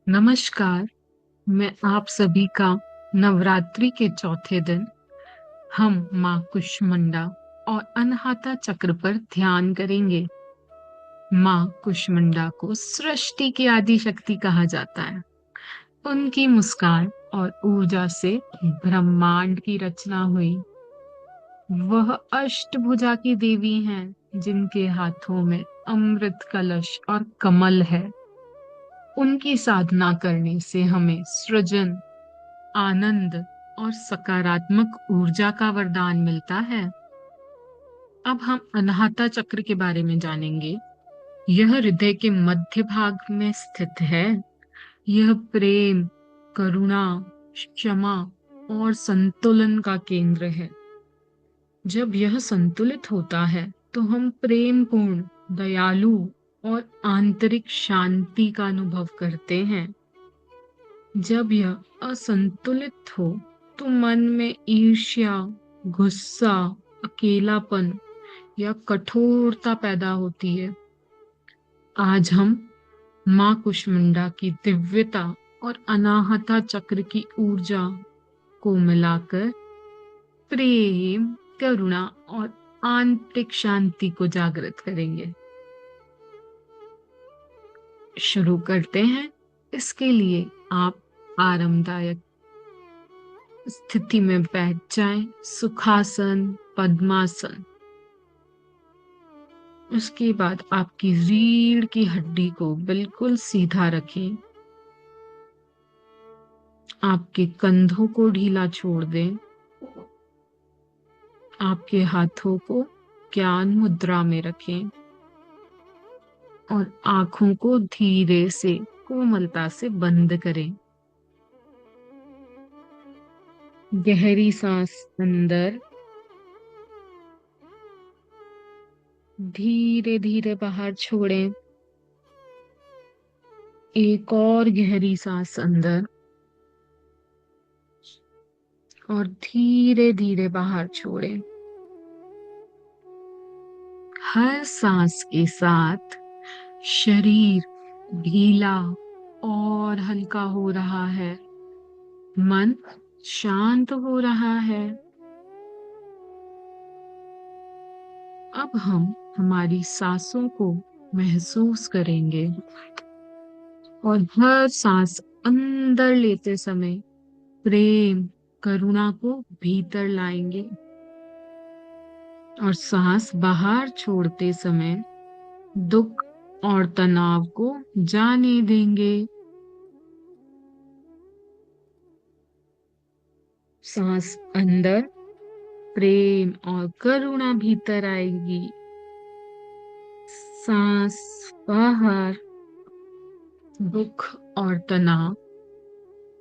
नमस्कार। मैं आप सभी का नवरात्रि के चौथे दिन हम माँ कुष्मांडा और अनाहता चक्र पर ध्यान करेंगे। माँ कुष्मांडा को सृष्टि की आदि शक्ति कहा जाता है। उनकी मुस्कान और ऊर्जा से ब्रह्मांड की रचना हुई। वह अष्टभुजा की देवी हैं, जिनके हाथों में अमृत कलश और कमल है। उनकी साधना करने से हमें सृजन, आनंद और सकारात्मक ऊर्जा का वरदान मिलता है। अब हम अनाहता चक्र के बारे में जानेंगे। यह हृदय के मध्य भाग में स्थित है। यह प्रेम, करुणा, क्षमा और संतुलन का केंद्र है। जब यह संतुलित होता है तो हम प्रेम पूर्ण, दयालु और आंतरिक शांति का अनुभव करते हैं। जब यह असंतुलित हो तो मन में ईर्ष्या, गुस्सा, अकेलापन या कठोरता पैदा होती है। आज हम माँ कुष्मांडा की दिव्यता और अनाहता चक्र की ऊर्जा को मिलाकर प्रेम, करुणा और आंतरिक शांति को जागृत करेंगे। शुरू करते हैं। इसके लिए आप आरामदायक स्थिति में बैठ जाएं, सुखासन, पद्मासन। उसके बाद आपकी रीढ़ की हड्डी को बिल्कुल सीधा रखें। आपके कंधों को ढीला छोड़ दें। आपके हाथों को ज्ञान मुद्रा में रखें और आंखों को धीरे से कोमलता से बंद करें। गहरी सांस अंदर, धीरे धीरे बाहर छोड़ें। एक और गहरी सांस अंदर और धीरे धीरे बाहर छोड़ें। हर सांस के साथ शरीर ढीला और हल्का हो रहा है। मन शांत हो रहा है। अब हम हमारी सांसों को महसूस करेंगे और हर सांस अंदर लेते समय प्रेम, करुणा को भीतर लाएंगे और सांस बाहर छोड़ते समय दुख और तनाव को जाने देंगे। सांस अंदर, प्रेम और करुणा भीतर आएगी। सांस बाहर, दुख और तनाव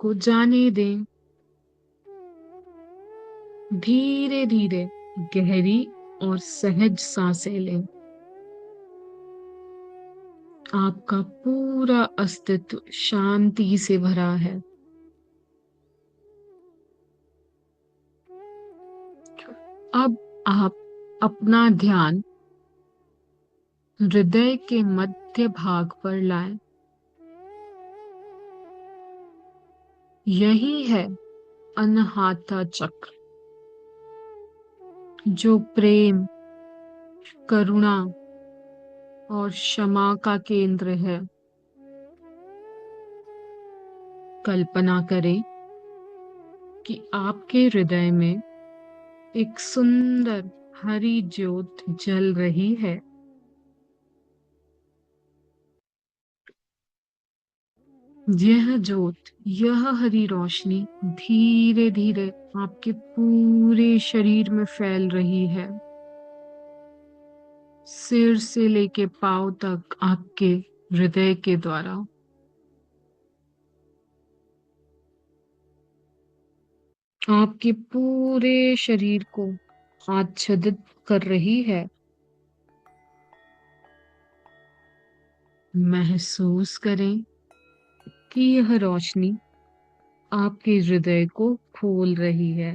को जाने दें। धीरे धीरे गहरी और सहज सांसें लें। आपका पूरा अस्तित्व शांति से भरा है। अब आप अपना ध्यान हृदय के मध्य भाग पर लाएं। यही है अनाहता चक्र, जो प्रेम, करुणा और क्षमा का केंद्र है। कल्पना करें कि आपके हृदय में एक सुंदर हरी ज्योत जल रही है। यह ज्योत, यह हरी रोशनी धीरे धीरे आपके पूरे शरीर में फैल रही है। सिर से लेके पांव तक आपके हृदय के द्वारा। आपके पूरे शरीर को आच्छादित कर रही है। महसूस करें कि यह रोशनी आपके हृदय को खोल रही है।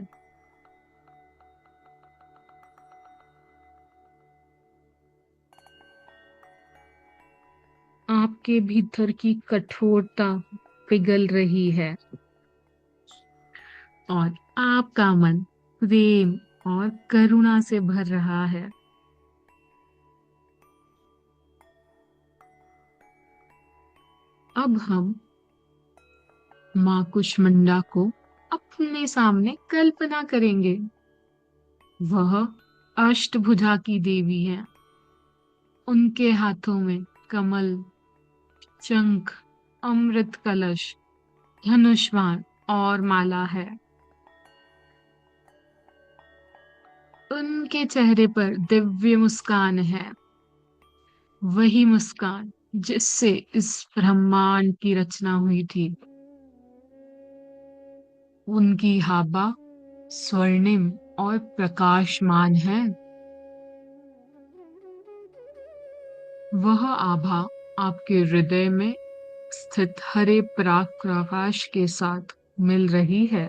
आपके भीतर की कठोरता पिघल रही है और आपका मन प्रेम और करुणा से भर रहा है। अब हम माँ कुष्मांडा को अपने सामने कल्पना करेंगे। वह अष्टभुजा की देवी है। उनके हाथों में कमल, शंख, अमृत कलश, धनुष बाण और माला है। उनके चेहरे पर दिव्य मुस्कान है, वही मुस्कान जिससे इस ब्रह्मांड की रचना हुई थी। उनकी आभा स्वर्णिम और प्रकाशमान है। वह आभा आपके हृदय में स्थित हरे पराकाश के साथ मिल रही है।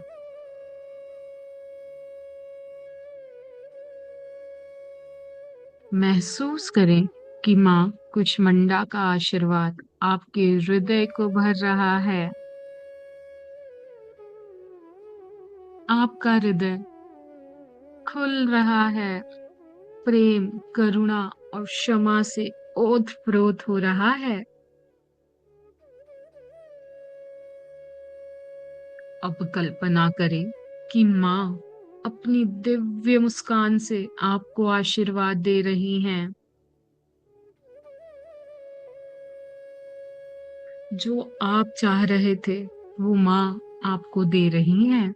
महसूस करें कि माँ कुष्मांडा का आशीर्वाद आपके हृदय को भर रहा है। आपका हृदय खुल रहा है, प्रेम, करुणा और क्षमा से ओतप्रोत हो रहा है। अब कल्पना करें कि माँ अपनी दिव्य मुस्कान से आपको आशीर्वाद दे रही हैं। जो आप चाह रहे थे वो माँ आपको दे रही हैं।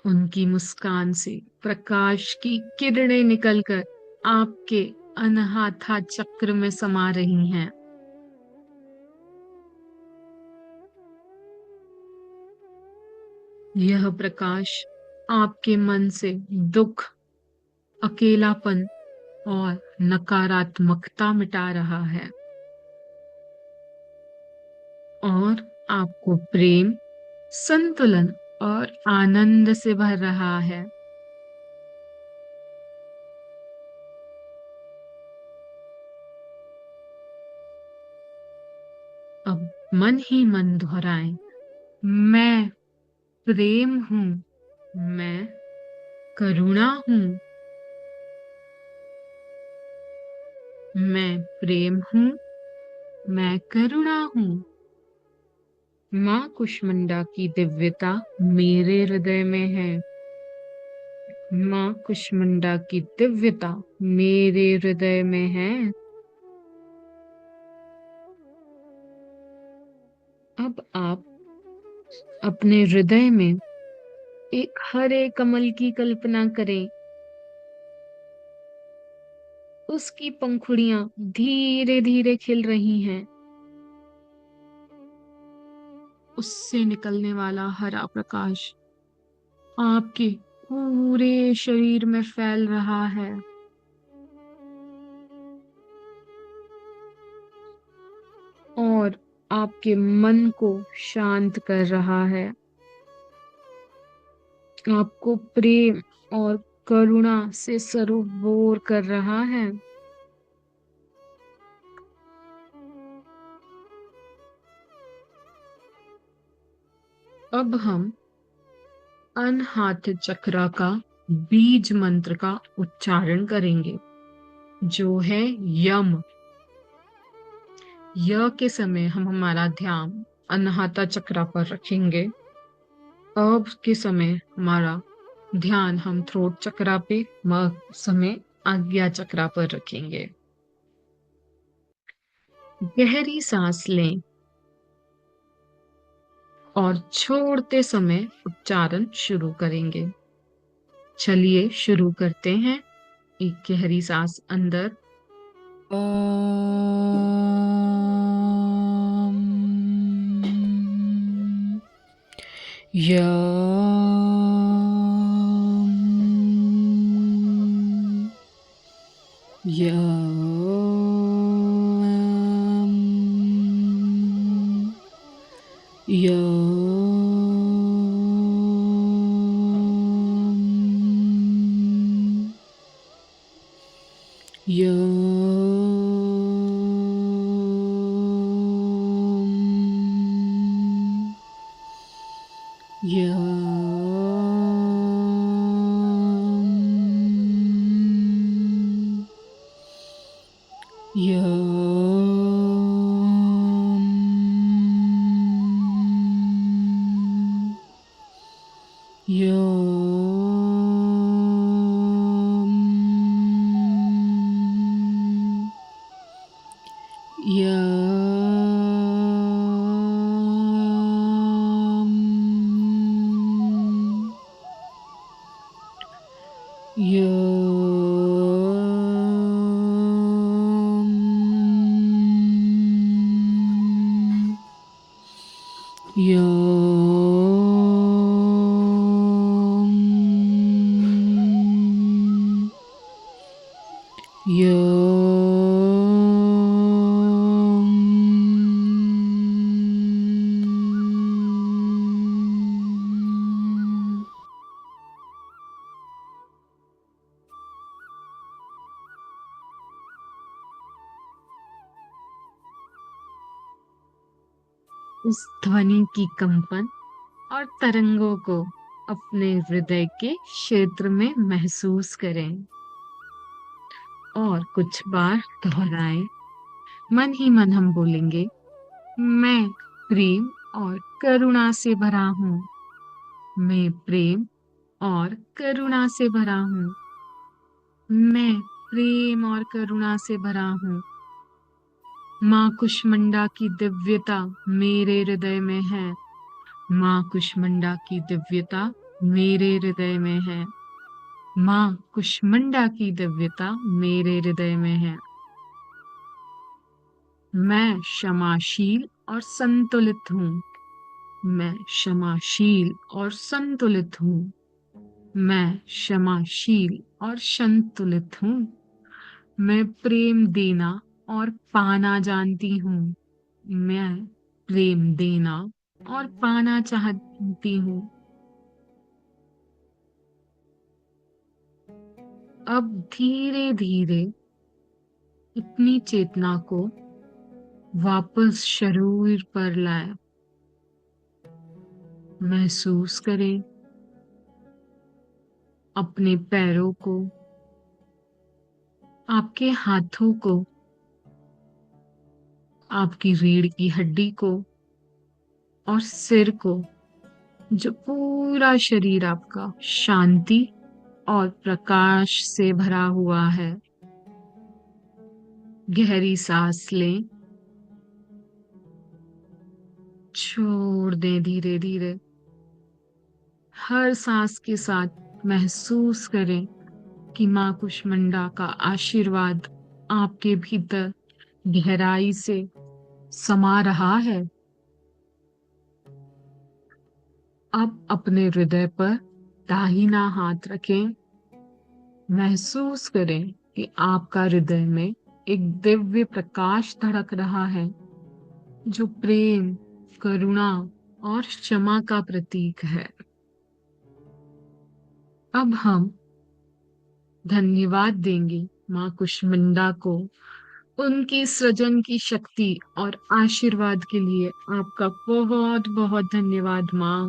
उनकी मुस्कान से प्रकाश की किरणें निकलकर आपके अनहाथा चक्र में समा रही हैं। यह प्रकाश आपके मन से दुख, अकेलापन और नकारात्मकता मिटा रहा है और आपको प्रेम, संतुलन और आनंद से भर रहा है। अब मन ही मन दोहराएं, मैं प्रेम हूं, मैं करुणा हूं, मैं प्रेम हूं, मैं करुणा हूं। माँ कुष्मांडा की दिव्यता मेरे हृदय में है। माँ कुष्मांडा की दिव्यता मेरे हृदय में है। अब आप अपने हृदय में एक हरे कमल की कल्पना करें। उसकी पंखुड़ियां धीरे धीरे खिल रही हैं। उससे निकलने वाला हरा प्रकाश आपके पूरे शरीर में फैल रहा है और आपके मन को शांत कर रहा है। आपको प्रेम और करुणा से सरोबोर कर रहा है। अब हम अनहाथ चक्र का बीज मंत्र का उच्चारण करेंगे, जो है यम। य के समय हम हमारा ध्यान अनहाता चक्र पर रखेंगे। अब के समय हमारा ध्यान हम थ्रोट चक्र पे, म समय आज्ञा चक्र पर रखेंगे। गहरी सांस लें और छोड़ते समय उच्चारण शुरू करेंगे। चलिए शुरू करते हैं। एक गहरी सांस अंदर, ओम। यम। यम। यम। यम। इस ध्वनि की कंपन और तरंगों को अपने हृदय के क्षेत्र में महसूस करें और कुछ बार दोहराएं। मन ही मन हम बोलेंगे, मैं प्रेम और करुणा से भरा हूँ। मैं प्रेम और करुणा से भरा हूँ। मैं प्रेम और करुणा से भरा हूँ। माँ कुष्मांडा की दिव्यता मेरे हृदय में है। माँ कुष्मांडा की दिव्यता मेरे हृदय में है। माँ कुष्मांडा की दिव्यता मेरे हृदय में है। मैं क्षमाशील और संतुलित हूँ। मैं क्षमाशील और संतुलित हूँ। मैं क्षमाशील और संतुलित हूँ। मैं प्रेम देना और पाना जानती हूँ। मैं प्रेम देना और पाना चाहती हूँ। अब धीरे धीरे अपनी चेतना को वापस शरीर पर लाए। महसूस करें अपने पैरों को, आपके हाथों को, आपकी रीढ़ की हड्डी को और सिर को, जो पूरा शरीर आपका शांति और प्रकाश से भरा हुआ है। गहरी सांस लें, छोड़ दें धीरे धीरे। हर सांस के साथ महसूस करें कि माँ कुष्मांडा का आशीर्वाद आपके भीतर गहराई से समा रहा है। अब अपने हृदय पर दाहिना हाथ रखें। महसूस करें कि आपका हृदय में एक दिव्य प्रकाश धड़क रहा है, जो प्रेम, करुणा और क्षमा का प्रतीक है। अब हम धन्यवाद देंगे माँ कुष्मांडा को उनकी सृजन की शक्ति और आशीर्वाद के लिए। आपका बहुत बहुत धन्यवाद माँ।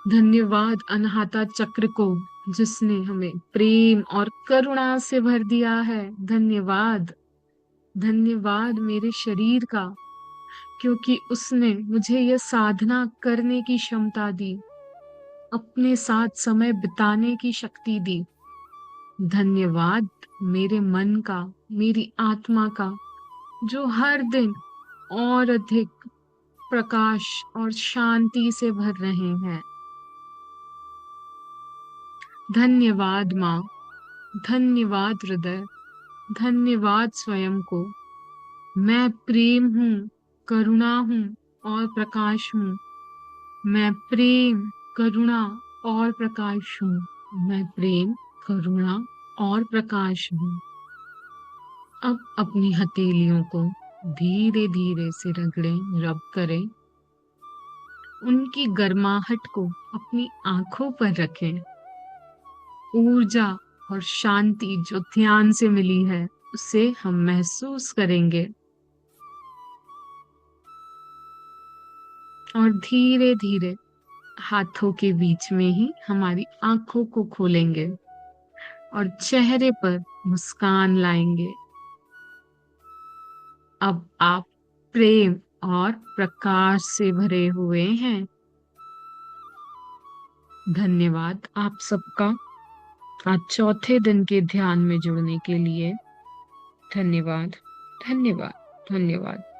धन्यवाद अनाहता चक्र को, जिसने हमें प्रेम और करुणा से भर दिया है। धन्यवाद। धन्यवाद मेरे शरीर का, क्योंकि उसने मुझे यह साधना करने की क्षमता दी, अपने साथ समय बिताने की शक्ति दी। धन्यवाद मेरे मन का, मेरी आत्मा का, जो हर दिन और अधिक प्रकाश और शांति से भर रहे हैं। धन्यवाद माँ। धन्यवाद हृदय। धन्यवाद स्वयं को। मैं प्रेम हूँ, करुणा हूँ और प्रकाश हूँ। मैं प्रेम, करुणा और प्रकाश हूँ। मैं प्रेम, करुणा और प्रकाश हूँ। अब अपनी हथेलियों को धीरे धीरे से रगड़ें, रब करें। उनकी गर्माहट को अपनी आंखों पर रखें। ऊर्जा और शांति जो ध्यान से मिली है, उसे हम महसूस करेंगे और धीरे धीरे हाथों के बीच में ही हमारी आंखों को खोलेंगे और चेहरे पर मुस्कान लाएंगे। अब आप प्रेम और प्रकाश से भरे हुए हैं। धन्यवाद आप सबका आज चौथे दिन के ध्यान में जुड़ने के लिए। धन्यवाद, धन्यवाद, धन्यवाद।